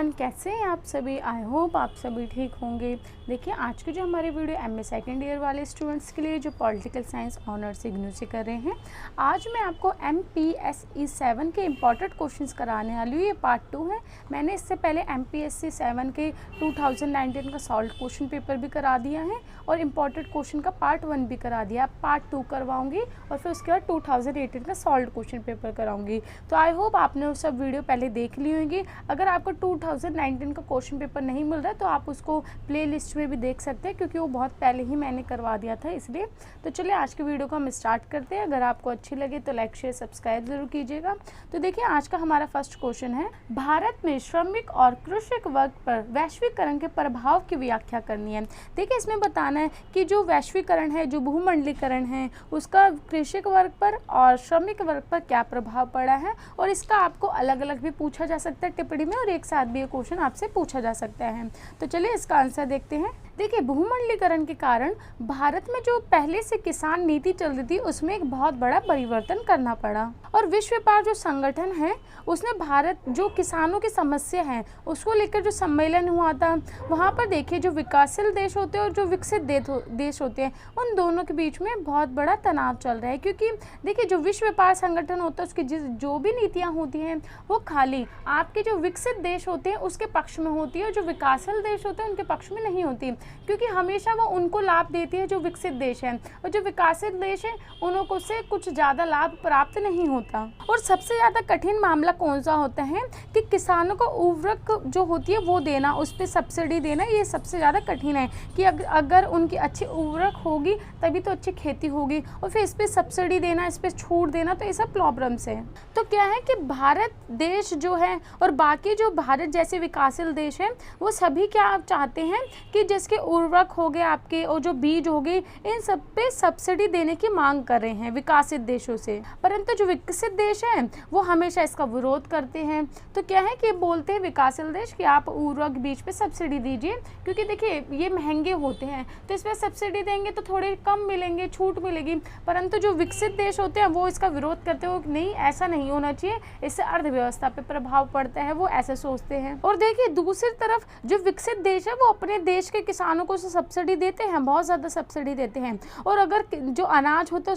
Everyone, कैसे हैं आप सभी। आई होप आप सभी ठीक होंगे। देखिए, आज के जो हमारे वीडियो एमए सेकेंड ईयर वाले स्टूडेंट्स के लिए जो पॉलिटिकल साइंस ऑनर्स इग्नू से कर रहे हैं, आज मैं आपको MPSE 7 के इम्पॉर्टेंट क्वेश्चंस कराने वाली हूँ। ये पार्ट 2 है। मैंने इससे पहले MPSE 7 के 2019 का सॉल्व क्वेश्चन पेपर भी करा दिया है और इम्पॉर्टेंट क्वेश्चन का पार्ट 1 भी करा दिया। पार्ट 2 करवाऊँगी और फिर उसके बाद 2018 का सॉल्व क्वेश्चन पेपर कराऊँगी। तो आई होप आपने वो सब वीडियो पहले देख ली होंगी। अगर आपको 2019 का क्वेश्चन पेपर नहीं मिल रहा है तो आप उसको प्ले लिस्ट में भी देख सकते हैं, क्योंकि वो बहुत पहले ही मैंने करवा दिया था इसलिए। तो चलिए आज की वीडियो को हम स्टार्ट करते हैं। अगर आपको अच्छी लगे तो लाइक शेयर सब्सक्राइब जरूर कीजिएगा। तो देखिए, आज का हमारा फर्स्ट क्वेश्चन है, भारत में श्रमिक और कृषक वर्ग पर वैश्वीकरण के प्रभाव की व्याख्या करनी है। देखिए, इसमें बताना है कि जो वैश्वीकरण है, जो भूमंडलीकरण है, उसका कृषक वर्ग पर और श्रमिक वर्ग पर क्या प्रभाव पड़ा है, और इसका आपको अलग अलग भी पूछा जा सकता है टिप्पणी में, और एक साथ भी ये क्वेश्चन आपसे पूछा जा सकता है। तो चलिए इसका आंसर देखते हैं। देखिए, भूमंडलीकरण के कारण भारत में जो पहले से किसान नीति चल रही थी उसमें एक बहुत बड़ा परिवर्तन करना पड़ा, और विश्व व्यापार जो संगठन है उसने भारत जो किसानों की समस्या है उसको लेकर जो सम्मेलन हुआ था, वहाँ पर देखिए जो विकासशील देश होते हैं और जो विकसित देश होते हैं उन दोनों के बीच में बहुत बड़ा तनाव चल रहा है। क्योंकि देखिए, जो विश्व व्यापार संगठन होता है उसकी जो भी नीतियाँ होती हैं वो खाली आपके जो विकसित देश होते हैं उसके पक्ष में होती है, और जो विकासशील देश होते हैं उनके पक्ष में नहीं होती, क्योंकि हमेशा वो उनको लाभ देती है जो विकसित देश है, और जो विकासित देश है उनको से कुछ ज़्यादा लाभ प्राप्त नहीं होता। और सबसे ज़्यादा कठिन मामला कौन सा होता है कि किसानों को उर्वरक जो होती है वो देना, उस पर सब्सिडी देना, ये सबसे ज़्यादा कठिन है कि अगर उनकी अच्छी उर्वरक होगी तभी तो अच्छी खेती होगी, और फिर इस पर सब्सिडी देना, इस पर छूट देना, तो ये सब प्रॉब्लम्स है। तो क्या है कि भारत देश जो है और बाकी जो भारत जैसे विकासशील देश हैं वो सभी क्या चाहते हैं कि जिसके उर्वरक हो गए आपके और जो बीज हो गए, इन सब पे सब्सिडी देने की मांग कर रहे हैं विकासित देशों से। परंतु जो विकसित देश हैं वो हमेशा इसका विरोध करते हैं। तो क्या है कि बोलते हैं विकासशील देश कि आप उर्वरक बीज पे सब्सिडी दीजिए, क्योंकि देखिए ये महंगे होते हैं, तो इस पर सब्सिडी देंगे तो थोड़े कम मिलेंगे, छूट मिलेगी। परंतु जो विकसित देश होते हैं वो इसका विरोध करते हो, नहीं ऐसा नहीं होना चाहिए, इससे अर्थव्यवस्था पे प्रभाव पड़ता है, वो ऐसे सोचते हैं। और देखिए, दूसरी तरफ जो विकसित देश है वो अपने देश के किसानों को सब्सिडी देते हैं, बहुत ज़्यादा सब्सिडी देते हैं, और अगर जो अनाज होता है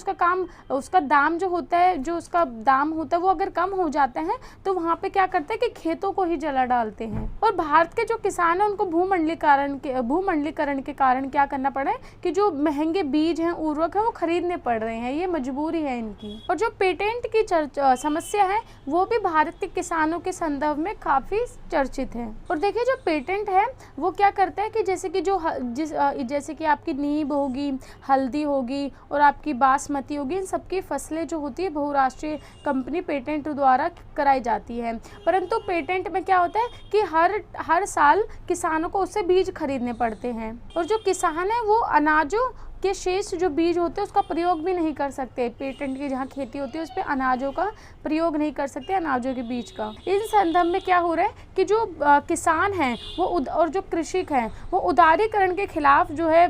उसका दाम जो होता है, जो उसका दाम होता है वो अगर कम हो जाता है तो वहाँ पे क्या करते हैं कि खेतों को ही जला डालते हैं। और भारत के जो किसान हैं उनको भूमंडलीकरण के कारण क्या करना पड़ा है कि जो महंगे बीज हैं, उर्वरक है, वो खरीदने पड़ रहे हैं, ये मजबूरी है इनकी। और जो पेटेंट की समस्या है वो भी भारत के किसानों के संदर्भ में काफ़ी चर्चित है। और देखिए, जो पेटेंट है वो क्या करता है कि जैसे कि आपकी नींब होगी, हल्दी होगी और आपकी बासमती होगी, इन सबकी फसलें जो होती है बहुराष्ट्रीय कंपनी पेटेंट द्वारा कराई जाती है। परंतु पेटेंट में क्या होता है कि हर साल किसानों को उससे बीज खरीदने पड़ते हैं, और जो किसान है वो अनाजों के शेष जो बीज होते हैं उसका प्रयोग भी नहीं कर सकते। पेटेंट की जहाँ खेती होती है उस पर अनाजों का प्रयोग नहीं कर सकते, अनाजों के बीज का। इस संदर्भ में क्या हो रहा है कि जो किसान हैं वो और जो कृषक हैं वो उदारीकरण के खिलाफ जो है,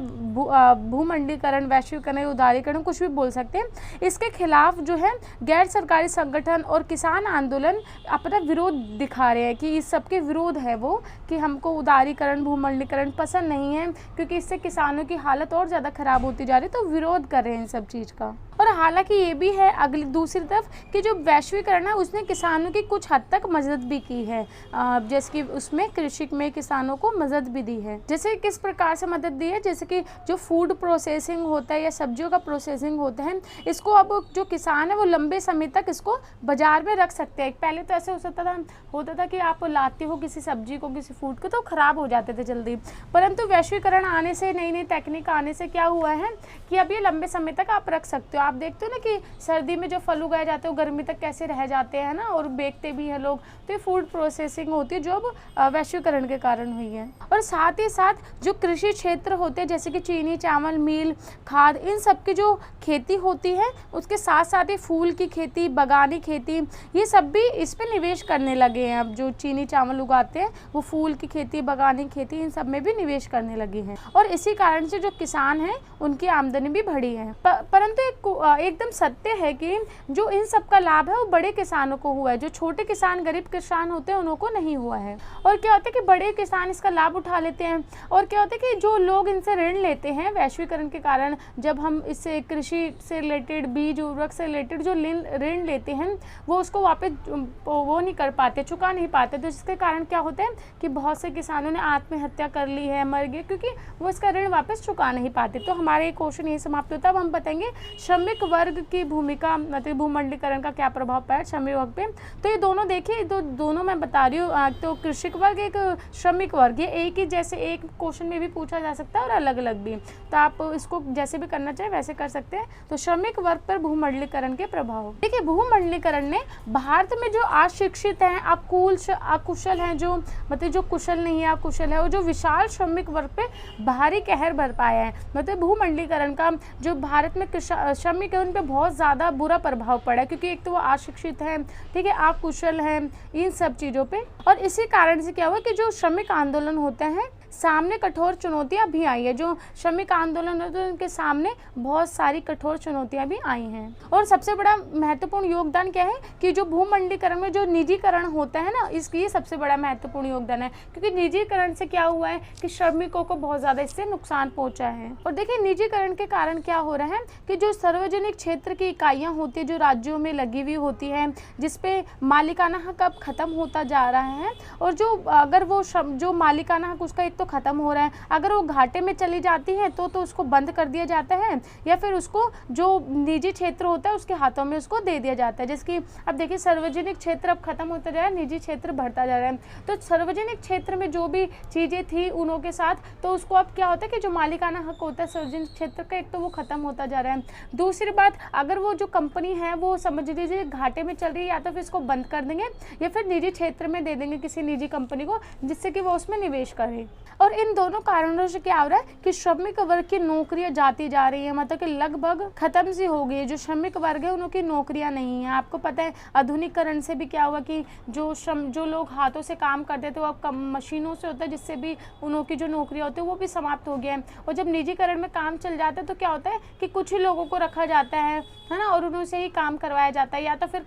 भूमंडलीकरण, वैश्वीकरण, उदारीकरण, कुछ भी बोल सकते हैं, इसके खिलाफ जो है गैर सरकारी संगठन और किसान आंदोलन अपना विरोध दिखा रहे हैं कि इस सबके विरोध है वो, कि हमको उदारीकरण, भूमंडलीकरण पसंद नहीं है, क्योंकि इससे किसानों की हालत और ज़्यादा खराब होती जा रही है, तो विरोध कर रहे हैं इन सब चीज़ का। और हालांकि ये भी है दूसरी तरफ कि जो वैश्वीकरण है उसने किसानों की कुछ हद तक मदद भी की है, जैसे कि उसमें कृषि में किसानों को मदद भी दी है। जैसे किस प्रकार से मदद दी है, जैसे कि जो फूड प्रोसेसिंग होता है या सब्जियों का प्रोसेसिंग होता है, इसको अब जो किसान है वो लंबे समय तक इसको बाजार में रख सकते हैं। पहले तो ऐसे होता था कि आप लाते हो किसी सब्जी को, किसी फूड को, तो खराब हो जाते थे जल्दी। परंतु वैश्वीकरण आने से, नई नई तकनीक आने से क्या हुआ है कि अब ये लंबे समय तक आप रख सकते हो। आप देखते हो ना कि सर्दी में जो फल उगाए जाते हो गर्मी तक कैसे रह जाते हैं ना, और बेचते भी हैं लोग, तो ये फूड प्रोसेसिंग होती है जो अब वैश्वीकरण के कारण हुई है। और साथ ही साथ जो कृषि क्षेत्र होते हैं, जैसे कि चीनी, चावल मिल, खाद, इन सब की जो खेती होती है, उसके साथ साथ ही फूल की खेती, बागानी खेती, ये सब भी इस पर निवेश करने लगे हैं। अब जो चीनी चावल उगाते हैं वो फूल की खेती, बागानी खेती, इन सब में भी निवेश करने लगे हैं, और इसी कारण से जो किसान हैं उनकी आमदनी भी बढ़ी है। परंतु एकदम सत्य है कि जो इन सब का लाभ है वो बड़े किसानों को हुआ है, जो छोटे किसान गरीब किसान होते हैं उनको नहीं हुआ है। और क्या होता है कि बड़े किसान इसका लाभ उठा लेते हैं। और क्या होता है कि जो लोग इनसे ऋण लेते हैं वैश्वीकरण के कारण, जब हम इससे कृषि से रिलेटेड, बीज उर्वरक से रिलेटेड जो ऋण लेते हैं वो उसको वापस वो नहीं कर पाते, चुका नहीं पाते, तो जिसके कारण क्या होता है कि बहुत से किसानों ने आत्महत्या कर ली है, मर गए, क्योंकि वो इसका ऋण वापस चुका नहीं पाते। तो हमारे क्वेश्चन यही समाप्त होता है। अब हम बताएंगे श्रमिक वर्ग की भूमिका, मतलब भूमंडलीकरण का क्या प्रभाव पड़ा श्रमिक वर्ग पे। तो ये दोनों देखिए, तो दोनों मैं बता रही हूँ, तो कृषक वर्ग एक श्रमिक वर्ग, ये एक ही, जैसे एक क्वेश्चन में भी पूछा जा सकता है और अलग अलग भी, तो आप इसको जैसे भी करना चाहे वैसे कर सकते हैं। तो श्रमिक वर्ग पर भूमंडलीकरण के प्रभाव। देखिए भूमंडलीकरण ने भारत में जो अशिक्षित हैं, अकुशल हैं, जो मतलब जो कुशल नहीं है, अकुशल है, और जो विशाल श्रमिक वर्ग पे भारी कहर बर पाया है। मतलब भूमंडलीकरण का जो भारत में श्रमिक है उन पे बहुत ज़्यादा बुरा प्रभाव पड़ा है, क्योंकि एक तो वो अशिक्षित है, ठीक है, अकुशल है, इन सब चीज़ों पे। और इसी कारण से क्या हुआ कि जो श्रमिक आंदोलन होते हैं सामने कठोर चुनौतियां भी आई है। जो श्रमिक आंदोलन होते हैं उनके सामने बहुत सारी कठोर चुनौतियां भी आई हैं। और सबसे बड़ा महत्वपूर्ण योगदान क्या है कि जो भूमंडलीकरण में जो निजीकरण होता है ना, इसकी सबसे बड़ा महत्वपूर्ण योगदान है, क्योंकि निजीकरण से क्या हुआ है कि श्रमिकों को बहुत ज़्यादा इससे नुकसान पहुँचा है। और देखिए निजीकरण के कारण क्या हो रहा है कि जो सार्वजनिक क्षेत्र की इकाइयाँ होती है जो राज्यों में लगी हुई होती है, जिसपे मालिकाना हक अब खत्म होता जा रहा है, और जो अगर वो जो मालिकाना हक उसका एक तो खत्म हो रहा है, अगर वो घाटे में चली जाती है तो उसको बंद कर दिया जाता है, या फिर उसको जो निजी क्षेत्र होता है उसके हाथों में उसको दे दिया जाता है। जिसकी अब देखिए सार्वजनिक क्षेत्र अब खत्म होता जा रहा है, निजी क्षेत्र बढ़ता जा रहा है। तो सार्वजनिक क्षेत्र में जो भी चीज़ें थी उनों के साथ, तो उसको अब क्या होता है कि जो मालिकाना हक होता है सार्वजनिक क्षेत्र का, एक तो वो खत्म होता जा रहा है। दूसरी बात, अगर वो जो कंपनी है वो समझ लीजिए घाटे में चल रही है, या तो फिर इसको बंद कर देंगे या फिर निजी क्षेत्र में दे देंगे किसी निजी कंपनी को, जिससे कि वो उसमें निवेश करे। और इन दोनों कारणों से क्या हो रहा है कि श्रमिक वर्ग की नौकरियां जाती जा रही है, मतलब कि लगभग खत्म सी हो गई है। जो श्रमिक वर्ग है उनकी नौकरियां नहीं है। आपको पता है आधुनिकीकरण से भी क्या हुआ कि जो लोग हाथों से काम करते थे वो अब मशीनों से होता है, जिससे भी उनकी जो नौकरियां होती है वो भी समाप्त हो गया है। और जब निजीकरण में काम चल जाता है तो क्या होता है कि कुछ ही लोगों को रखा जाता है ना, और उनसे ही काम करवाया जाता है, या तो फिर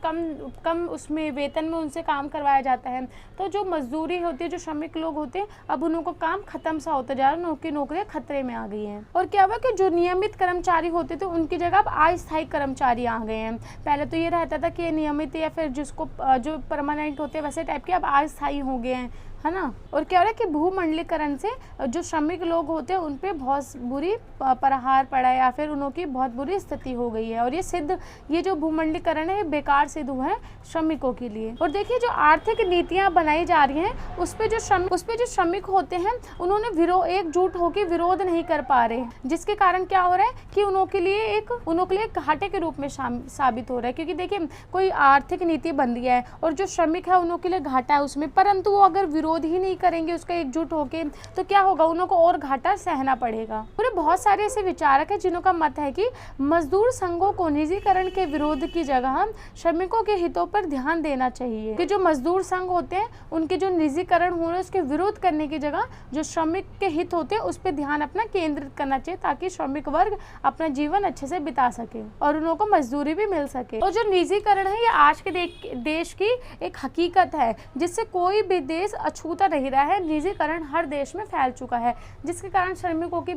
कम उसमें वेतन में उनसे काम करवाया जाता है। तो जो मजदूरी होती है, जो श्रमिक लोग होते हैं, अब उनको काम खत्म सा होता जा रहा है, उनकी नौकरियां खतरे में आ गई हैं। और क्या हुआ कि जो नियमित कर्मचारी होते थे उनकी जगह अब अस्थायी कर्मचारी आ गए हैं। पहले तो ये रहता था कि ये नियमित या फिर जिसको जो परमानेंट होते हैं वैसे टाइप के, अब अस्थायी हो गए हैं, है ना। और क्या हो रहा है कि भूमंडलीकरण से जो श्रमिक लोग होते हैं उन पे बहुत बुरी प्रहार पड़ा है, या फिर उनकी बहुत बुरी स्थिति हो गई है। और ये जो भूमंडलीकरण है बेकार सिद्ध हुआ है श्रमिकों के लिए। और देखिए जो आर्थिक नीतियां बनाई जा रही हैं उस पे जो श्रमिक होते हैं उन्होंने एकजुट होकर विरोध नहीं कर पा रहे, जिसके कारण क्या हो रहा है कि उनके लिए एक घाटे के रूप में साबित हो रहा है। क्योंकि देखिए कोई आर्थिक नीति बन रही है और जो श्रमिक है उनके लिए घाटा है उसमें, परंतु वो अगर विरोध ही नहीं करेंगे उसका एकजुट होके, तो क्या होगा, उनको और घाटा सहना पड़ेगा। पूरे बहुत सारे ऐसे विचारक हैं जिन्हों का मत है कि मजदूर संघों को निजीकरण के विरोध की जगह श्रमिकों के हितों पर ध्यान देना चाहिए। कि जो मजदूर संघ होते हैं उनके जो निजीकरण हो रहे हैं उसके विरोध करने की जगह जो श्रमिक के हित होते हैं उस पर ध्यान अपना केंद्रित करना चाहिए, ताकि श्रमिक वर्ग अपना जीवन अच्छे से बिता सके और उनको मजदूरी भी मिल सके। और जो निजीकरण है ये आज के देश की एक हकीकत है, जिससे कोई भी देश अछूता नहीं रहा है। निजीकरण हर देश में फैल चुका है, जिसके कारण श्रमिकों की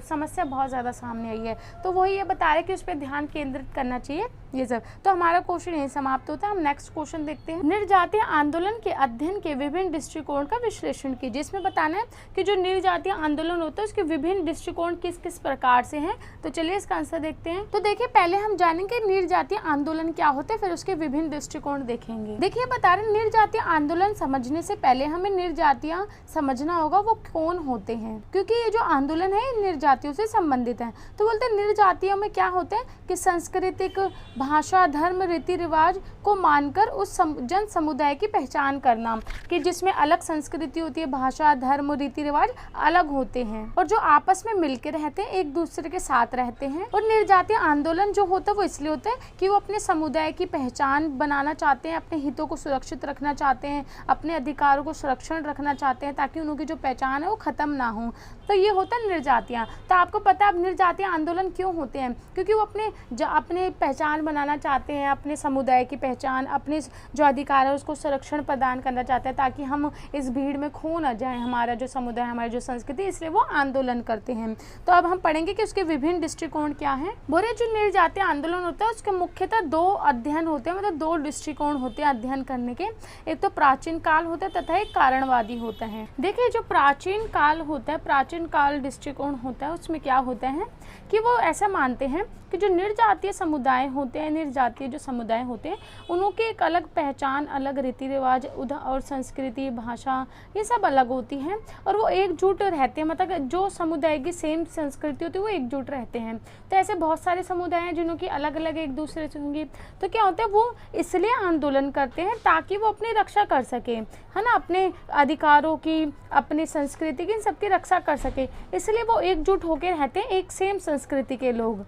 समस्या बहुत ज़्यादा सामने आई है। तो वही ये बता रहे कि उस पर ध्यान केंद्रित करना चाहिए ये सब। तो हमारा क्वेश्चन यही समाप्त होता है। हम नेक्स्ट क्वेश्चन देखते हैं। निर्जातीय आंदोलन के अध्ययन के विभिन्न दृष्टिकोण का विश्लेषण कीजिए। जिसमें बताना है कि जो निर्जातीय आंदोलन होता है उसके विभिन्न दृष्टिकोण किस किस प्रकार से हैं। तो चलिए इसका आंसर देखते हैं। तो देखिए पहले हम जानेंगे निर्जातीय आंदोलन क्या होते हैं, फिर उसके विभिन्न दृष्टिकोण देखेंगे। देखिए बता रहे निर्जातीय आंदोलन समझने से पहले हमें निर्जातीय समझना होगा वो कौन होते हैं, क्योंकि ये जो आंदोलन है निर्जातियों से संबंधित है। तो बोलते हैं निर्जातियों में क्या होते हैं कि सांस्कृतिक, भाषा, धर्म, रीति रिवाज को मानकर उस जन समुदाय की पहचान करना, कि जिसमें अलग संस्कृति होती है, भाषा, धर्म, रीति रिवाज अलग होते हैं और जो आपस में मिलकर रहते हैं, एक दूसरे के साथ रहते हैं। और निर्जातीय आंदोलन जो होता है वो इसलिए होता है कि वो अपने समुदाय की पहचान बनाना चाहते हैं, अपने हितों को सुरक्षित रखना चाहते हैं, अपने अधिकारों को सुरक्षण रखना चाहते हैं ताकि उनकी जो पहचान है वो ख़त्म ना हो। तो ये होता है निर्जातियाँ। तो आपको पता है अब निर्जातीय आंदोलन क्यों होते हैं? क्योंकि वो अपने पहचान बनाना चाहते हैं, अपने समुदाय की पहचान, अपने जो अधिकार है उसको संरक्षण प्रदान करना चाहते हैं ताकि हम इस भीड़ में खो ना जाए हमारा जो समुदाय, हमारी जो संस्कृति, इसलिए वो आंदोलन करते हैं। तो अब हम पढ़ेंगे कि उसके विभिन्न दृष्टिकोण क्या हैं। बोले जो निर्जातीय आंदोलन होता है उसके मुख्यतः दो अध्ययन होते हैं, मतलब दो दृष्टिकोण होते हैं अध्ययन करने के। एक तो प्राचीन काल होता है तथा एक कारणवादी होता है। देखिए जो प्राचीन काल होता है, प्राचीन काल दृष्टिकोण होता है, उसमें क्या होता है कि वो ऐसा मानते हैं कि जो निर्जातीय समुदाय होते हैं, निर्जातीय जो समुदाय होते हैं उनकी एक अलग पहचान, अलग रीति रिवाज और संस्कृति, भाषा, ये सब अलग होती हैं और वो एकजुट रहते हैं। मतलब जो समुदाय की सेम संस्कृति होती है वो एकजुट रहते हैं। तो ऐसे बहुत सारे समुदाय हैं जिनकी अलग अलग एक दूसरे से होंगी। तो क्या होता है, वो इसलिए आंदोलन करते हैं ताकि वो अपनी रक्षा कर सके, है ना, अपने अधिकारों की, अपनी संस्कृति की, इन सबकी रक्षा कर सके। इसलिए वो एकजुट होकर रहते हैं, एक सेम संस्कृति के लोग।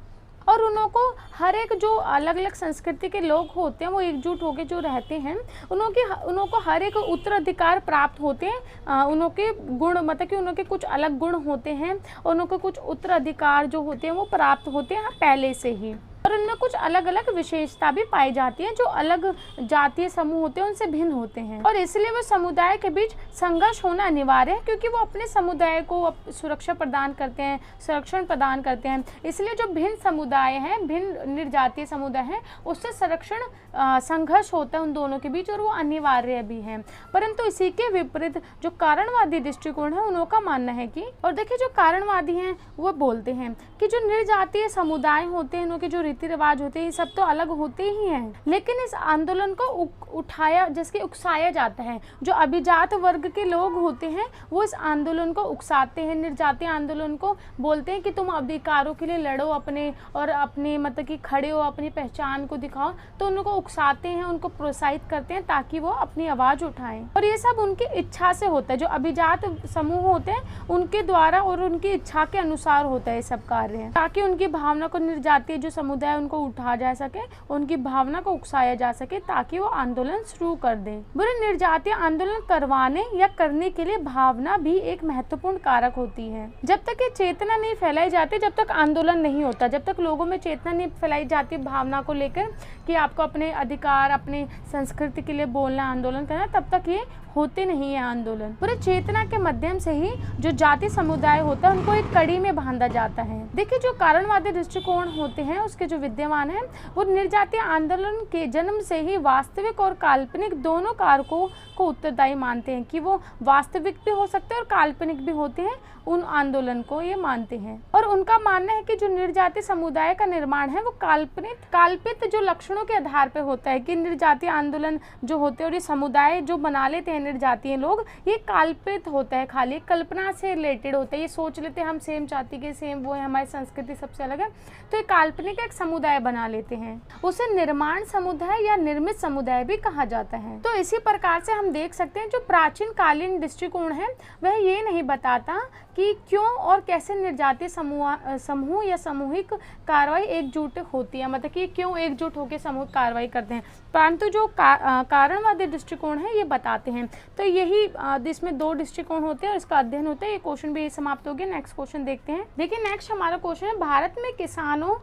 और उनको हर एक जो अलग अलग संस्कृति के लोग होते हैं वो एकजुट होकर जो रहते हैं उनको हर एक उत्तराधिकार प्राप्त होते हैं। उनके गुण, मतलब कि उनके कुछ अलग गुण होते हैं, उनके कुछ उत्तराधिकार जो होते हैं वो प्राप्त होते हैं पहले से ही। और उनमें कुछ अलग अलग विशेषता भी पाई जाती है जो अलग जातीय समूह होते हैं उनसे भिन्न होते हैं। और इसलिए वो समुदाय के बीच संघर्ष होना अनिवार्य है क्योंकि वो अपने समुदाय को सुरक्षा प्रदान करते हैं, संरक्षण प्रदान करते हैं। इसलिए जो भिन्न समुदाय हैं, भिन्न निर्जातीय समुदाय हैं, उससे संरक्षण संघर्ष होता है उन दोनों के बीच और वो अनिवार्य भी है। परंतु इसी के विपरीत जो कारणवादी दृष्टिकोण है उनका मानना है कि, और देखिए जो कारणवादी हैं वो बोलते हैं कि जो निर्जातीय समुदाय होते हैं उनके जो रीति रिवाज होते हैं ये सब तो अलग होते ही हैं, लेकिन इस आंदोलन को उकसाया जाता है। जो अभिजात वर्ग के लोग होते हैं वो इस आंदोलन को उकसाते हैं, निर्जातीय आंदोलन को बोलते हैं कि तुम अधिकारों के लिए लड़ो अपने, और अपने मतलब कि खड़े हो, अपनी पहचान को दिखाओ। तो उनको उकसाते हैं, उनको प्रोत्साहित करते हैं ताकि वो अपनी आवाज़ उठाएं। और ये सब उनकी इच्छा से होता है। जो अभिजात समूह होते हैं उनके द्वारा और उनकी इच्छा के अनुसार होता है ये सब कार्य, ताकि उनकी भावना को, निर्जातीय जो समुदाय उनको उठा जा सके, उनकी भावना को उकसाया जा सके ताकि वो आंदोलन शुरू कर दें। बुरे निर्जातीय आंदोलन करवाने या करने के लिए भावना भी एक महत्वपूर्ण कारक होती है। जब तक ये चेतना नहीं फैलाई जाती, जब तक आंदोलन नहीं होता, जब तक लोगों में चेतना नहीं फैलाई जाती भावना को लेकर कि आपको अपने अधिकार, अपने संस्कृति के लिए बोलना, आंदोलन करना, तब तक ये होते नहीं है आंदोलन। पूरे चेतना के माध्यम से ही जो जाति समुदाय होता है उनको एक कड़ी में बांधा जाता है। देखिए जो कारणवादी दृष्टिकोण होते हैं उसके जो विद्यमान है वो निर्जातीय आंदोलन के जन्म से ही वास्तविक और काल्पनिक दोनों कारकों को उत्तरदायी मानते हैं कि वो वास्तविक भी हो सकते हैं और काल्पनिक भी होते हैं, उन आंदोलन को ये मानते हैं। और उनका मानना है कि जो निर्जातीय समुदाय का निर्माण है वो कल्पित जो लक्षणों के आधार पर होता है कि निर्जातीय आंदोलन जो होते हैं और ये समुदाय जो बना लेते हैं निर्जातीय लोग, ये कल्पित होता है, खाली कल्पना से रिलेटेड होता है। ये सोच लेते हैं हम सेम जाति के, सेम वो है, हमारी संस्कृति सबसे अलग है, तो ये काल्पनिक एक समुदाय बना लेते हैं। उसे निर्माण समुदाय या निर्मित समुदाय भी कहा जाता है। तो इसी प्रकार से हम देख सकते हैं जो प्राचीन कालीन दृष्टिकोण है वह ये नहीं बताता कि क्यों और कैसे निर्जातीय समूह या सामूहिक कार्रवाई एकजुट होती है, मतलब कि क्यों एकजुट होकर सामूहिक कार्रवाई करते हैं, परंतु जो कारणवादी दृष्टिकोण है ये बताते हैं। तो यही इसमें दो दृष्टिकोण होते हैं और इसका अध्ययन होता है। ये क्वेश्चन भी समाप्त हो गया। नेक्स्ट क्वेश्चन देखते हैं। देखिए नेक्स्ट हमारा क्वेश्चन है, भारत में किसानों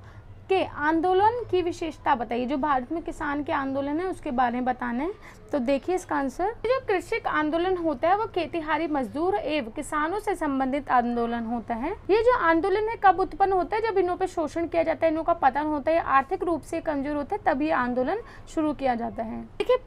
के आंदोलन की विशेषता बताइए। जो भारत में किसान के आंदोलन है उसके बारे में बताना है। तो देखिए इसका आंसर, जो कृषक आंदोलन होता है वो खेतीहारी मजदूर एवं किसानों से संबंधित आंदोलन होता है। ये जो आंदोलन है कब उत्पन्न होता है, जब इनों पे शोषण किया जाता है, इनों का पतन होता है, आर्थिक रूप से कमजोर होता है, तब ये आंदोलन शुरू किया जाता है। देखिए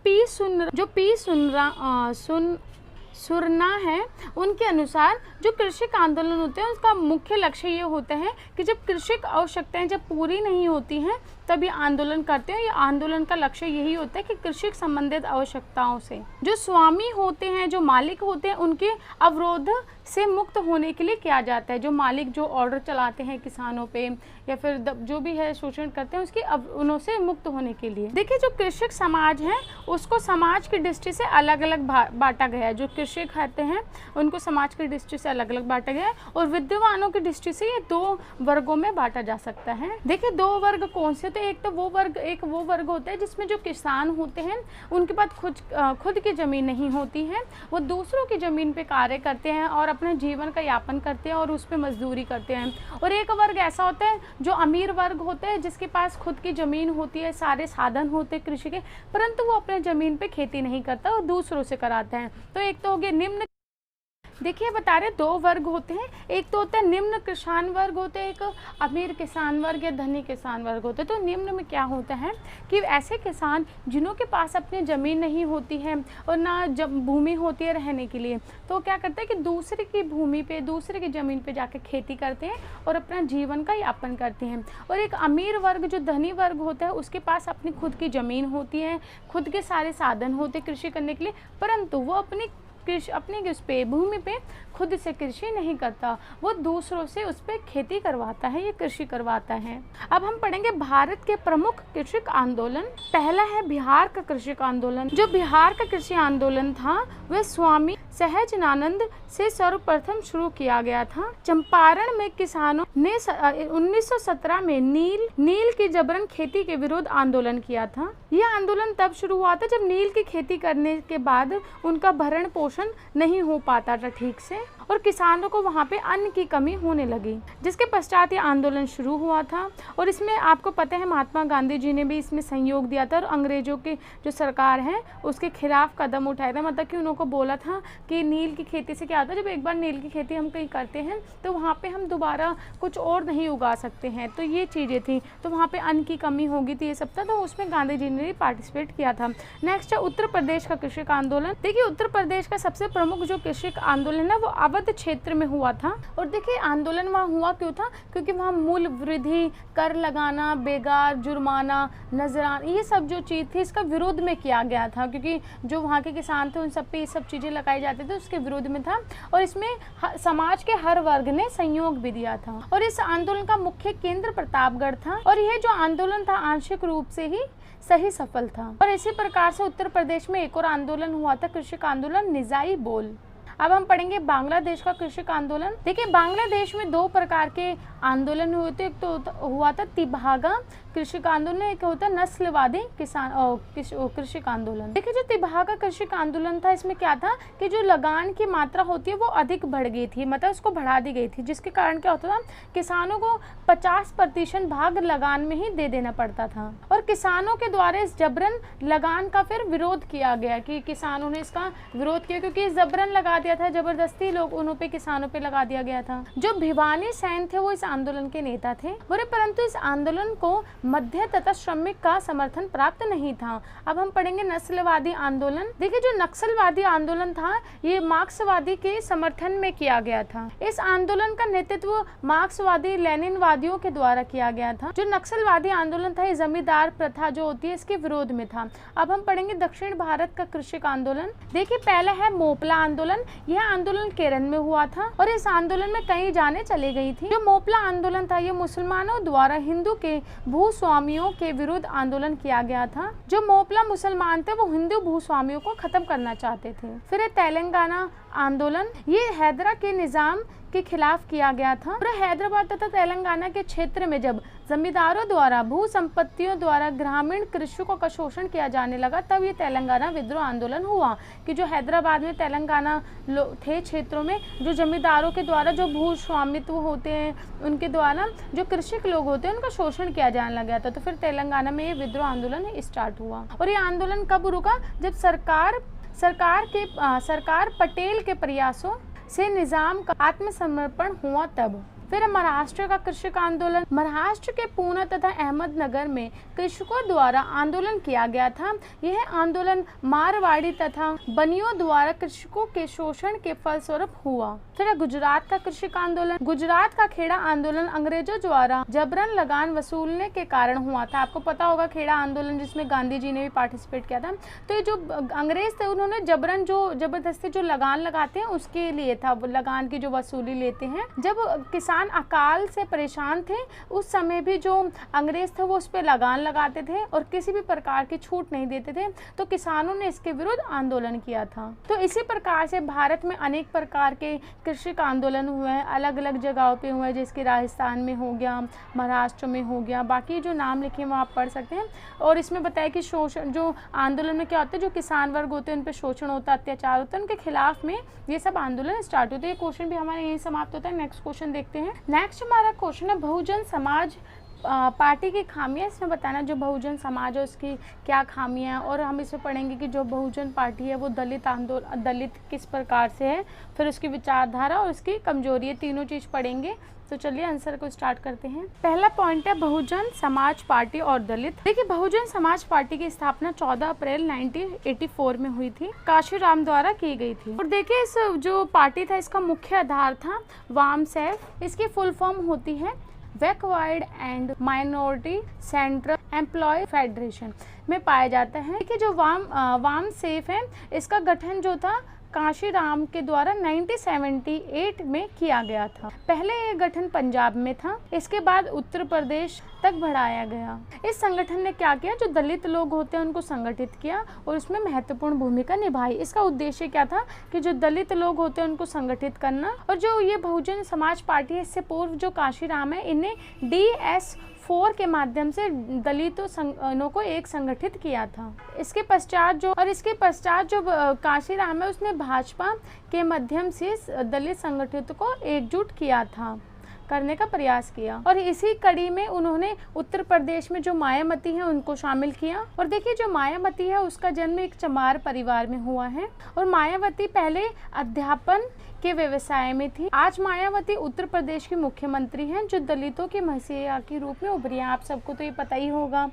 सुरना है उनके अनुसार जो कृषक आंदोलन होते हैं उसका मुख्य लक्ष्य ये होता है कि जब कृषक आवश्यकताएं जब पूरी नहीं होती हैं तब ये आंदोलन करते हैं। ये आंदोलन का लक्ष्य यही होता है कि कृषक संबंधित आवश्यकताओं से जो स्वामी होते हैं, जो मालिक होते हैं, उनके अवरोध से मुक्त होने के लिए किया जाता है। जो मालिक जो ऑर्डर चलाते हैं किसानों पे या फिर जो भी है शोषण करते हैं उसकी उन्हों से मुक्त होने के लिए। देखिए जो कृषक समाज है उसको समाज की दृष्टि से अलग अलग बांटा गया है। जो कृषि कहते हैं उनको समाज की दृष्टि से अलग अलग बांटा गया है और विद्वानों की दृष्टि से ये दो वर्गों में बांटा जा सकता है। देखिए दो वर्ग कौन से, तो एक वो वर्ग होता है जिसमें जो किसान होते हैं उनके पास खुद की ज़मीन नहीं होती है, वो दूसरों की ज़मीन पे कार्य करते हैं और अपने जीवन का यापन करते हैं और उस पर मजदूरी करते हैं। और एक वर्ग ऐसा होता है जो अमीर वर्ग होता है जिसके पास खुद की ज़मीन होती है, सारे साधन होते हैं कृषि के, परंतु वो अपने ज़मीन पे खेती नहीं करता और दूसरों से कराता है। तो एक तो हो गया निम्न, देखिए बता रहे दो वर्ग होते हैं, एक तो होता है निम्न किसान वर्ग होते हैं, एक अमीर किसान वर्ग या धनी किसान वर्ग होते हैं। तो निम्न में क्या होता है कि ऐसे किसान जिन्हों के पास अपनी ज़मीन नहीं होती है और ना जब भूमि होती है रहने के लिए, तो क्या करते हैं कि दूसरे की भूमि पे, दूसरे की ज़मीन पे जाके खेती करते हैं और अपना जीवन का यापन करते हैं। और एक अमीर वर्ग जो धनी वर्ग होता है उसके पास अपनी खुद की ज़मीन होती है, खुद के सारे साधन होते हैं कृषि करने के लिए, परंतु वो अपनी उस पे भूमि पे खुद से कृषि नहीं करता, वो दूसरों से उस पे खेती करवाता है, ये कृषि करवाता है। अब हम पढ़ेंगे भारत के प्रमुख कृषक आंदोलन। पहला है बिहार का कृषक आंदोलन। जो बिहार का कृषि आंदोलन था वह स्वामी सहजानंद से सर्वप्रथम शुरू किया गया था। चंपारण में किसानों ने 1917 में नील की जबरन खेती के विरोध आंदोलन किया था। यह आंदोलन तब शुरू हुआ था जब नील की खेती करने के बाद उनका भरण पोषण नहीं हो पाता था ठीक से और किसानों को वहाँ पे अन्न की कमी होने लगी, जिसके पश्चात ये आंदोलन शुरू हुआ था। और इसमें आपको पता है महात्मा गांधी जी ने भी इसमें सहयोग दिया था और अंग्रेजों की जो सरकार है उसके खिलाफ कदम उठाया था। मतलब कि उनको बोला था कि नील की खेती से क्या होता है, जब एक बार नील की खेती हम कहीं करते हैं तो वहाँ पे हम दोबारा कुछ और नहीं उगा सकते हैं, तो ये चीज़ें थी, तो वहाँ पे अन्न की कमी होगी थी, ये सब था, तो उसमें गांधी जी ने भी पार्टिसिपेट किया था। नेक्स्ट है उत्तर प्रदेश का कृषक आंदोलन। देखिए उत्तर प्रदेश का सबसे प्रमुख जो कृषक आंदोलन है वो अवध क्षेत्र में हुआ था। और देखिए आंदोलन वहाँ हुआ क्यों था, क्योंकि वहाँ मूल्य वृद्धि, कर लगाना, बेगार, जुर्माना, नजराना, ये सब जो चीज़ थी इसका विरोध में किया गया था, क्योंकि जो वहाँ के किसान थे उन सब पे ये सब चीज़ें लगाई जाती थी, उसके विरोध में था। और इसमें समाज के हर वर्ग ने सहयोग भी दिया था। और इस आंदोलन का मुख्य केंद्र प्रतापगढ़ था और यह जो आंदोलन था आंशिक रूप से ही सही सफल था। और इसी प्रकार से उत्तर प्रदेश में एक और आंदोलन हुआ था, कृषक आंदोलन निजाई बोल। अब हम पढ़ेंगे बांग्लादेश का कृषक आंदोलन। देखिए बांग्लादेश में दो प्रकार के आंदोलन हुए थे, एक तो हुआ था तिभागा कृषक आंदोलन, एक होता है नस्लवादी कृषक आंदोलन। देखिए जो तिभागा कृषक आंदोलन था इसमें क्या था कि जो लगान की मात्रा होती है वो अधिक बढ़ गई थी, मतलब उसको बढ़ा दी गई थी, जिसके कारण क्या होता था किसानों को 50% भाग लगान में ही दे देना पड़ता था। और किसानों के द्वारा इस जबरन लगान का फिर विरोध किया गया कि किसानों ने इसका विरोध किया, क्योंकि जबरन लगा दिया था, जबरदस्ती लोग उन्हों पे किसानों पे लगा दिया गया था। जो भिवानी सैन थे वो इस आंदोलन के नेता थे, परंतु इस आंदोलन को मध्य तथा श्रमिक का समर्थन प्राप्त नहीं था। अब हम पढ़ेंगे नस्लवादी आंदोलन। देखिए जो नक्सलवादी आंदोलन था ये मार्क्सवादी के समर्थन में किया गया था। इस आंदोलन का नेतृत्व मार्क्सवादी लेनिनवादियों के द्वारा किया गया था। जो नक्सलवादी आंदोलन था ये जमींदार प्रथा जो होती है इसके विरोध में था। अब हम पढ़ेंगे दक्षिण भारत का कृषक आंदोलन। देखिए पहला है मोपला आंदोलन। यह आंदोलन केरल में हुआ था और इस आंदोलन में कई जानें चली गई थी। जो मोपला आंदोलन था ये मुसलमानों द्वारा हिंदू के भूस्वामियों के विरुद्ध आंदोलन किया गया था। जो मोपला मुसलमान थे वो हिंदू भूस्वामियों को खत्म करना चाहते थे। फिर है तेलंगाना आंदोलन। ये हैदरा के निजाम के खिलाफ किया गया था। और हैदराबाद तथा तेलंगाना के क्षेत्र में जब जमींदारों द्वारा भू संपत्तियों द्वारा ग्रामीण कृषकों का शोषण किया जाने लगा तब ये तेलंगाना विद्रोह आंदोलन हुआ कि जो हैदराबाद में तेलंगाना थे क्षेत्रों में जो जमींदारों के द्वारा जो भू स्वामित्व होते हैं उनके द्वारा जो कृषक लोग होते हैं उनका शोषण किया जाने लगा था। तो फिर तेलंगाना में ये विद्रोह आंदोलन स्टार्ट हुआ। और ये आंदोलन कब रुका, जब सरकार पटेल के प्रयासों से निजाम का आत्मसमर्पण हुआ तब। फिर महाराष्ट्र का कृषक आंदोलन। महाराष्ट्र के पुणे तथा अहमदनगर में कृषकों द्वारा आंदोलन किया गया था। यह आंदोलन मारवाड़ी तथा बनियों द्वारा कृषकों के शोषण के फलस्वरूप हुआ। फिर गुजरात का कृषक आंदोलन। गुजरात का खेड़ा आंदोलन अंग्रेजों द्वारा जबरन लगान वसूलने के कारण हुआ था। आपको पता होगा खेड़ा आंदोलन जिसमें गांधी जी ने भी पार्टिसिपेट किया था। तो ये जो अंग्रेज थे उन्होंने जबरन जो जबरदस्ती जो लगान लगाते हैं उसके लिए था, लगान की जो वसूली लेते हैं। जब किसान किसान अकाल से परेशान थे, उस समय भी जो अंग्रेज थे वो उस पर लगान लगाते थे और किसी भी प्रकार की छूट नहीं देते थे, तो किसानों ने इसके विरुद्ध आंदोलन किया था। तो इसी प्रकार से भारत में अनेक प्रकार के कृषि आंदोलन हुए हैं, अलग अलग जगहों पे हुए हैं, जैसे राजस्थान में हो गया, महाराष्ट्र में हो गया, बाकी जो नाम लिखे वो आप पढ़ सकते हैं। और इसमें बताया कि शोषण, जो आंदोलन में क्या होता है, जो किसान वर्ग होते हैं उन पर शोषण होता है, अत्याचार होता है, उनके खिलाफ में ये सब आंदोलन स्टार्ट होते हैं। ये क्वेश्चन भी हमारे यहीं समाप्त होता है। नेक्स्ट क्वेश्चन देखते हैं। नेक्स्ट हमारा क्वेश्चन है बहुजन समाज पार्टी की खामियां। इसमें बताना जो बहुजन समाज है उसकी क्या खामियां हैं, और हम इसमें पढ़ेंगे कि जो बहुजन पार्टी है वो दलित किस प्रकार से है, फिर उसकी विचारधारा और उसकी कमजोरी, ये तीनों चीज़ पढ़ेंगे। तो चलिए आंसर को स्टार्ट करते हैं। पहला पॉइंट है बहुजन समाज पार्टी और दलित। देखिए बहुजन समाज पार्टी की स्थापना 14 अप्रैल 1984 में हुई थी, काशीराम द्वारा की गई थी। और देखिए इस जो पार्टी था इसका मुख्य आधार था वामसेफ। इसकी फुल फॉर्म होती है backward and minority central employ federation में पाया जाता है। देखिए जो वामसेफ है इसका गठन जो था काशीराम के द्वारा 1978 में किया गया था। पहले ये गठन पंजाब में था, इसके बाद उत्तर प्रदेश तक बढ़ाया गया। इस संगठन ने क्या किया, जो दलित लोग होते हैं उनको संगठित किया और उसमें महत्वपूर्ण भूमिका निभाई। इसका उद्देश्य क्या था कि जो दलित लोग होते हैं उनको संगठित करना। और जो ये बहुजन समाज पार्टी है, इससे पूर्व जो काशीराम है, इन्हें DS4 के माध्यम से दलितों को एक संगठित किया था। इसके पश्चात जो काशीराम है उसने भाजपा के माध्यम से दलित संगठित को एकजुट किया था, करने का प्रयास किया। और इसी कड़ी में उन्होंने उत्तर प्रदेश में जो मायावती है उनको शामिल किया। और देखिए जो मायावती है उसका जन्म एक चमार परिवार में हुआ है और मायावती पहले अध्यापन के व्यवसाय में थी। आज मायावती उत्तर प्रदेश की मुख्यमंत्री हैं जो दलितों के मसीहा के रूप में उभरी हैं। आप सबको तो ये पता ही होगा,